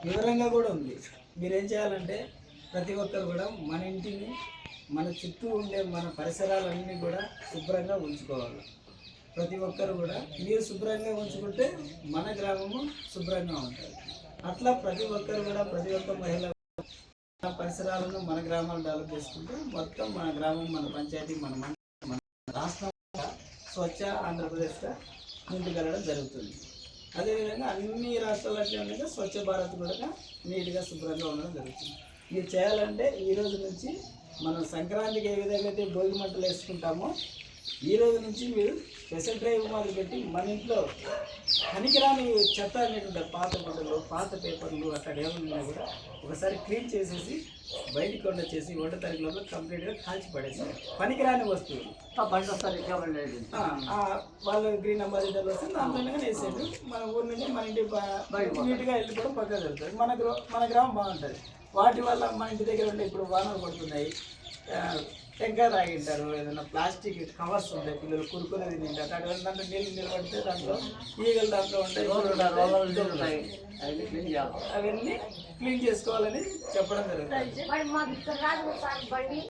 వివరంగా కూడా ఉంది. మీరేం చేయాలంటే ప్రతి ఒక్కరు కూడా మన ఇంటిని, మన చుట్టూ ఉండే మన పరిసరాలన్నీ కూడా శుభ్రంగా ఉంచుకోవాలి. ప్రతి ఒక్కరు కూడా మీరు శుభ్రంగా ఉంచుకుంటే మన గ్రామము శుభ్రంగా ఉంటుంది. అట్లా ప్రతి ఒక్కరు కూడా, ప్రతి ఒక్క మహిళ పరిసరాలను మన గ్రామాలు డెవలప్ చేసుకుంటే మొత్తం మన గ్రామం, మన పంచాయతీ, మన రాష్ట్రం స్వచ్ఛ ఆంధ్రప్రదేశ్గా ముందుకెళ్ళడం జరుగుతుంది. అదేవిధంగా అన్ని రాష్ట్రాలు అట్లే ఉండగా స్వచ్ఛ భారత్ కూడా నీట్గా శుభ్రంగా ఉండడం జరుగుతుంది. మీరు చేయాలంటే ఈ రోజు నుంచి మనం సంక్రాంతికి ఏ విధంగా అయితే భోగి మంటలు వేసుకుంటామో ఈ రోజు నుంచి మీరు స్పెషల్ డ్రైవ్ మొదలుపెట్టి మన ఇంట్లో పనికిరాని చెత్త అనేటువంటి పాత గుడ్డలు, పాత పేపర్లు అట్లా ఏమన్నా కూడా ఒకసారి క్లీన్ చేసేసి బయటికి వచ్చేసి 1 తారీఖు లోపల కంప్లీట్గా కాల్చి పడేసి పనికిరాని వస్తువులు వాళ్ళు గ్రీన్ అంబాసిడర్లు వస్తే దాంట్లోనే వేసేది మన ఊరి నుంచి మన ఇంటి నీట్గా వెళ్ళిపోవడం పక్కన జరుగుతుంది. మన గ్రామం బాగుంటుంది. వాటి వల్ల మన ఇంటి దగ్గర ఉండే ఇప్పుడు వానలు పడుతున్నాయి, టెంకాయ తాగింటారు, ఏదైనా ప్లాస్టిక్ కవర్స్ ఉంటాయి, పిల్లలు కురుకునేది తింటారు, అటువంటి దాంట్లో నీళ్ళు నిలబడితే దాంట్లో ఈగలు దాంట్లో ఉంటాయి, అవన్నీ క్లీన్ చేసుకోవాలని చెప్పడం జరుగుతుంది.